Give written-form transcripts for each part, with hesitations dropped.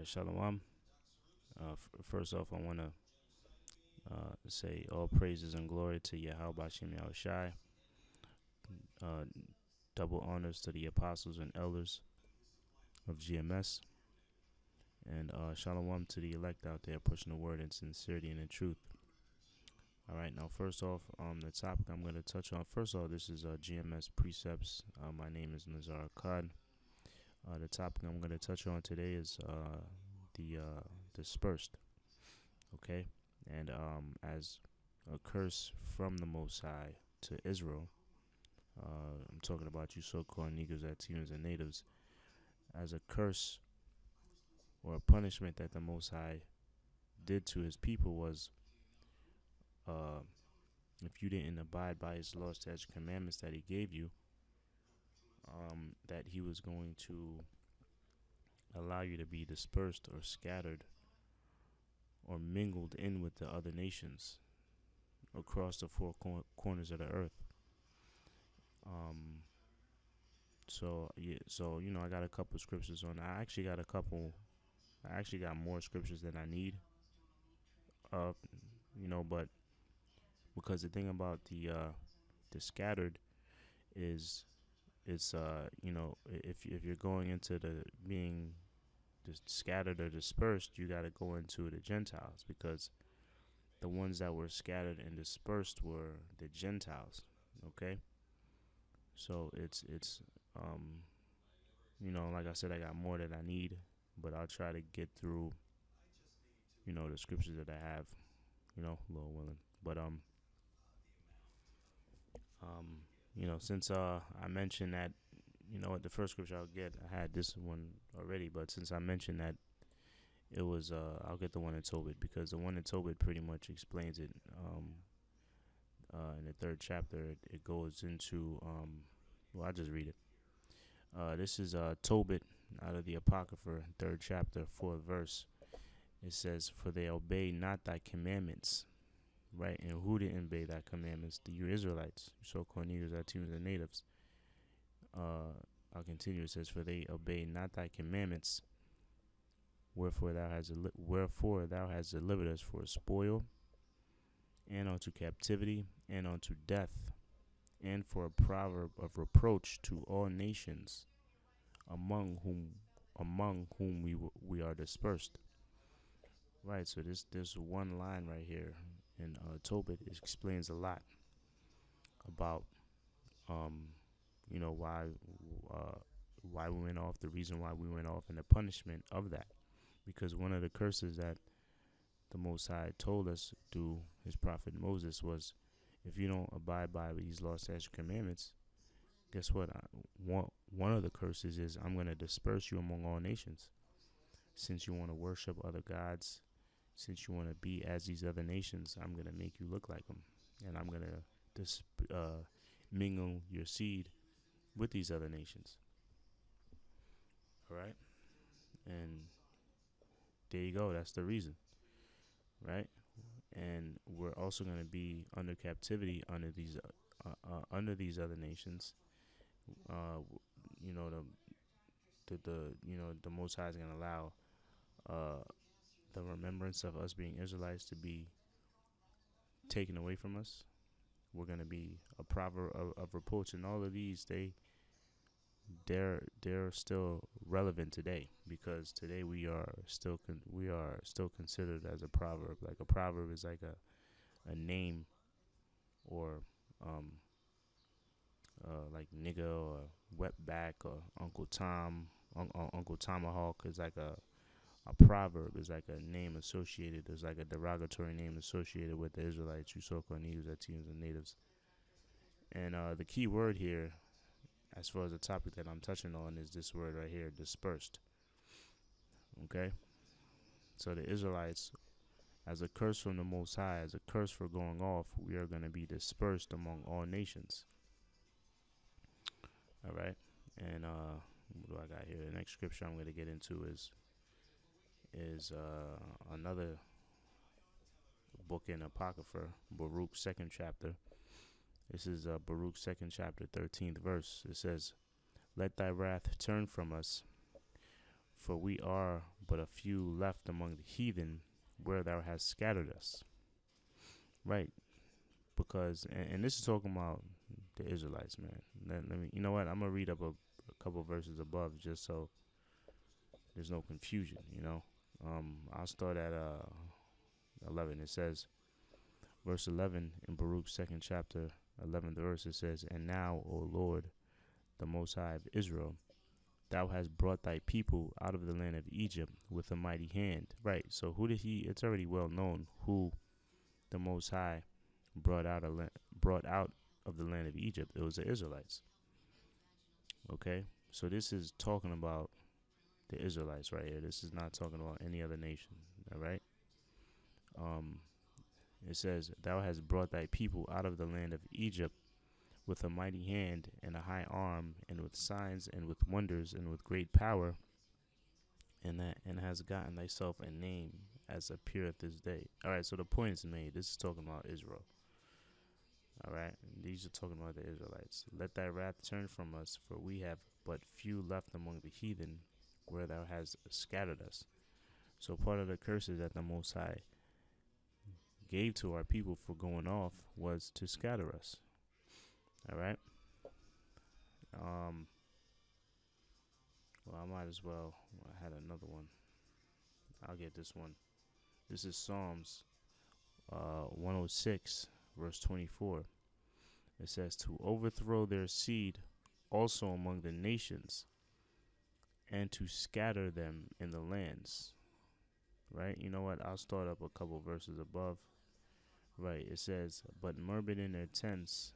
Shalawam. First off, I want to say all praises and glory to Yahawashi and Yahawashi. Uh, Double honors to the apostles and elders of GMS. And Shalawam to the elect out there pushing the word in sincerity and in truth. All right, now first off, the topic I'm going to touch on. First off, this is GMS Precepts. My name is Nazar Khan. The topic I'm going to touch on today is the dispersed. Okay, and as a curse from the Most High to Israel, I'm talking about you so-called Negroes, Latinos, and natives, as a curse or a punishment that the Most High did to His people was, if you didn't abide by His laws, statutes, commandments that He gave you, that He was going to allow you to be dispersed or scattered or mingled in with the other nations across the four corners of the earth. So I got a couple scriptures on. I actually got more scriptures than I need. But because the thing about the scattered is it's if you're going into the being scattered or dispersed, you got to go into the Gentiles, because the ones that were scattered and dispersed were the Gentiles. Okay, so it's like I said, I got more than I need, but I'll try to get through the scriptures that I have, Lord willing. But since I mentioned that, the first scripture I'll get, I had this one already, but since I mentioned that, it was I'll get the one in Tobit, because the one in Tobit pretty much explains it. In the third chapter, it goes into I'll just read it. This is Tobit out of the Apocrypha, third chapter, fourth verse. It says, "For they obey not thy commandments." Right, and who didn't obey thy commandments? The you Israelites, so-called Negroes, Latinos, and natives. I'll continue. It says, "For they obey not thy commandments, wherefore thou hast delivered us for a spoil, and unto captivity, and unto death, and for a proverb of reproach to all nations, among whom we are dispersed." Right. So this one line right here in Tobit explains a lot about why we went off, the reason why we went off, and the punishment of that. Because one of the curses that the Most High told us through His prophet Moses was, if you don't abide by these laws, statutes, commandments, guess what? One of the curses is, I'm going to disperse you among all nations. Since you want to worship other gods, since you want to be as these other nations, I'm going to make you look like them. And I'm going to mingle your seed with these other nations. All right? And there you go. That's the reason. Right? And we're also going to be under captivity under these other nations. The Most High is going to allow the remembrance of us being Israelites to be taken away from us. We're going to be a proverb of reproach, and all of these, they're still relevant today, because today we are still considered as a proverb. Like a proverb is like a name, or like nigga, or wetback, or Uncle Tom, Uncle Tomahawk is like a proverb, is like a name associated. There's like a derogatory name associated with the Israelites, you so-called Negroes, Latinos, and natives. And the key word here, as far as the topic that I'm touching on, is this word right here, dispersed. Okay? So the Israelites, as a curse from the Most High, as a curse for going off, we are going to be dispersed among all nations. All right? And what do I got here? The next scripture I'm going to get into is another book in Apocrypha, Baruch, second chapter. This is Baruch, second chapter, 13th verse. It says, "Let thy wrath turn from us, for we are but a few left among the heathen, where thou hast scattered us. Right, because and this is talking about the Israelites, man. Let me, you know what? I'm gonna read up a couple verses above just so there's no confusion. I'll start at 11. It says, verse 11 in Baruch's second chapter, 11th verse. It says, "And now, O Lord, the Most High of Israel, thou hast brought thy people out of the land of Egypt with a mighty hand." Right. So who did he? It's already well known who the Most High brought out of the land of Egypt. It was the Israelites. Okay. So this is talking about the Israelites right here. This is not talking about any other nation. All right. Um, it says, "Thou hast brought thy people out of the land of Egypt with a mighty hand and a high arm, and with signs and with wonders and with great power, and has gotten thyself a name as appeareth this day." All right, so the point is made. This is talking about Israel. All right, these are talking about the Israelites. "Let thy wrath turn from us, for we have but few left among the heathen, where thou hast scattered us." So part of the curses that the Most High gave to our people for going off was to scatter us. All right. Well, I might as well. I had another one. I'll get this one. This is Psalms 106, verse 24. It says, "To overthrow their seed also among the nations, and to scatter them in the lands." Right? You know what? I'll start up a couple verses above. Right. It says, "But murmured in their tents,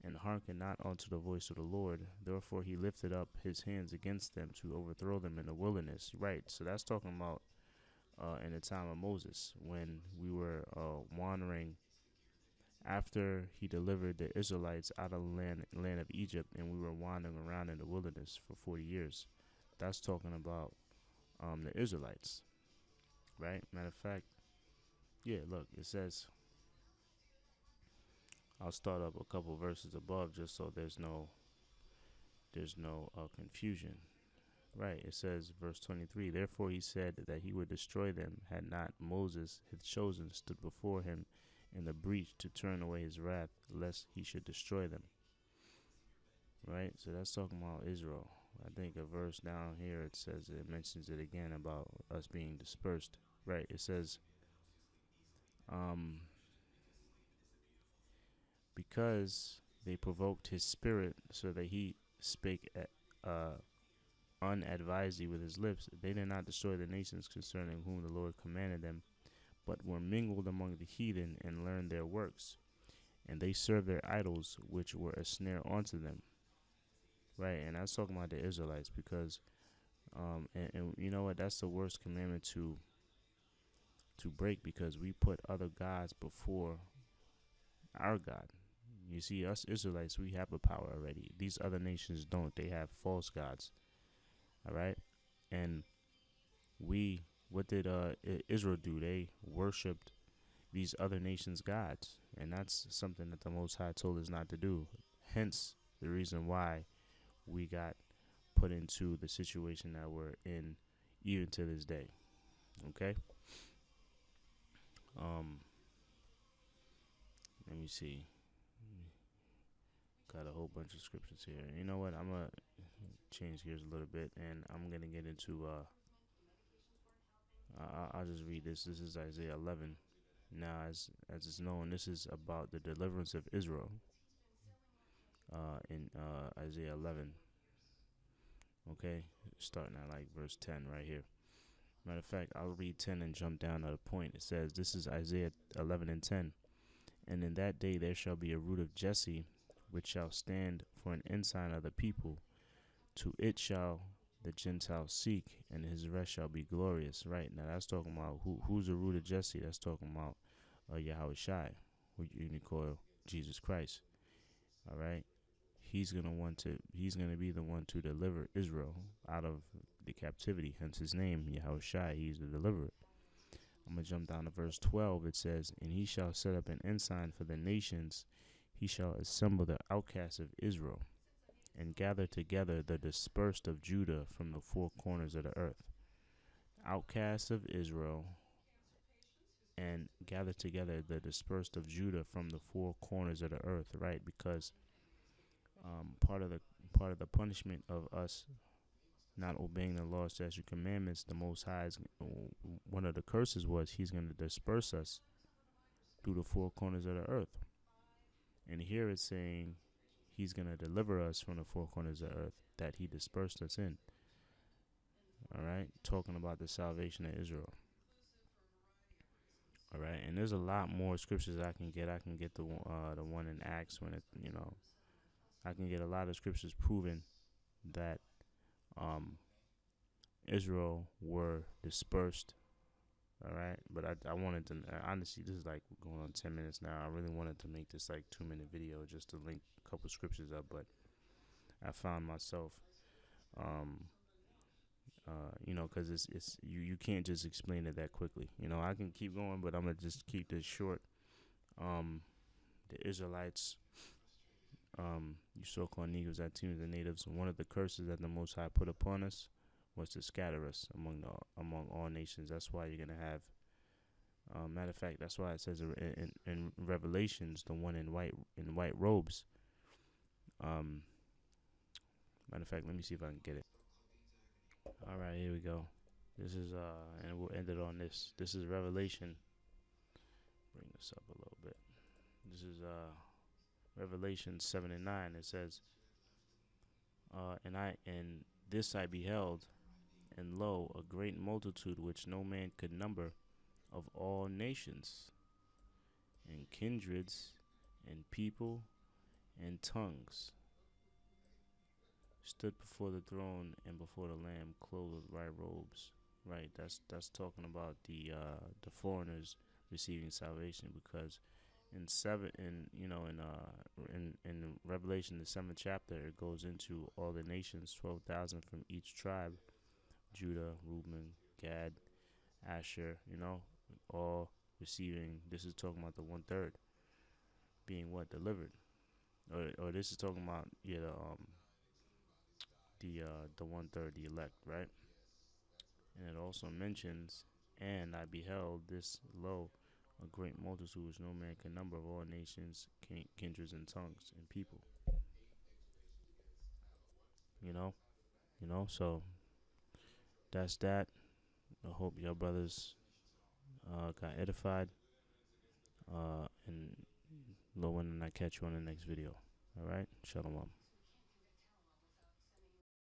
and hearken not unto the voice of the Lord. Therefore he lifted up his hands against them to overthrow them in the wilderness." Right. So that's talking about in the time of Moses, when we were wandering after he delivered the Israelites out of the land of Egypt, and we were wandering around in the wilderness for 40 years. That's talking about the Israelites. Right. Matter of fact, yeah, look, it says, I'll start up a couple verses above just so there's no confusion. Right. It says, verse 23, "Therefore he said that he would destroy them, had not Moses, his chosen, stood before him in the breach to turn away his wrath, lest he should destroy them." Right. So that's talking about Israel. I think a verse down here, it mentions it again about us being dispersed. Right. It says, "Because they provoked his spirit, so that he spake unadvisedly with his lips, they did not destroy the nations concerning whom the Lord commanded them, but were mingled among the heathen, and learned their works. And they served their idols, which were a snare unto them." Right, and that's talking about the Israelites, because and you know what? That's the worst commandment to break, because we put other gods before our God. You see, us Israelites, we have the power already. These other nations don't. They have false gods. All right, and what did Israel do? They worshipped these other nations' gods, and that's something that the Most High told us not to do. Hence, the reason why we got put into the situation that we're in, even to this day. Okay. Let me see. Got a whole bunch of scriptures here. You know what? I'm gonna change gears a little bit, and I'm gonna get into I'll just read this. This is Isaiah 11. Now, as it's known, this is about the deliverance of Israel. In Isaiah 11. Okay, starting at like verse 10 right here. Matter of fact, I'll read 10 and jump down at a point. It says, this is Isaiah 11 and 10. "And in that day there shall be a root of Jesse, which shall stand for an ensign of the people. To it shall the Gentiles seek, and his rest shall be glorious." Right, now that's talking about who's the root of Jesse. That's talking about Yahawashi, who you call Jesus Christ. All right. He's gonna be the one to deliver Israel out of the captivity. Hence his name, Yahawashi. He's the deliverer. I'm gonna jump down to verse 12. It says, "And he shall set up an ensign for the nations. He shall assemble the outcasts of Israel, and gather together the dispersed of Judah from the four corners of the earth." outcasts of Israel, and gather together the dispersed of Judah from the four corners of the earth. Right, because part of the punishment of us not obeying the law, statute, commandments, the Most High, one of the curses was He's going to disperse us through the four corners of the earth. And here it's saying He's going to deliver us from the four corners of the earth that He dispersed us in. All right, talking about the salvation of Israel. All right, and there's a lot more scriptures I can get. I can get the one in Acts when I can get a lot of scriptures proving that Israel were dispersed. All right, but I wanted to honestly, this is like going on 10 minutes now. I really wanted to make this like 2-minute video just to link a couple scriptures up, but I found myself because it's you can't just explain it that quickly. I can keep going, but I'm gonna just keep this short. The Israelites, you so-called Negroes, Latinos, and natives. One of the curses that the Most High put upon us was to scatter us among all nations. That's why you're gonna have. Matter of fact, that's why it says in Revelations, the one in white robes. Matter of fact, let me see if I can get it. All right, here we go. This is and we'll end it on this. This is Revelation. Bring this up a little bit. This is Revelation 7:9. It says, and this I beheld, and lo, a great multitude which no man could number, of all nations, and kindreds, and people, and tongues, stood before the throne and before the Lamb, clothed with white robes. Right, that's talking about the foreigners receiving salvation, because in Revelation, the 7th chapter, it goes into all the nations, 12,000 from each tribe: Judah, Reuben, Gad, Asher. All receiving. This is talking about the 1/3 being what delivered, or this is talking about the 1/3, the elect, right? And it also mentions, and I beheld this, lo, a great multitude which no man can number, of all nations, kindreds, and tongues, and people. So that's that. I hope your brothers got edified. And Lord, and I catch you on the next video. All right, shalawam.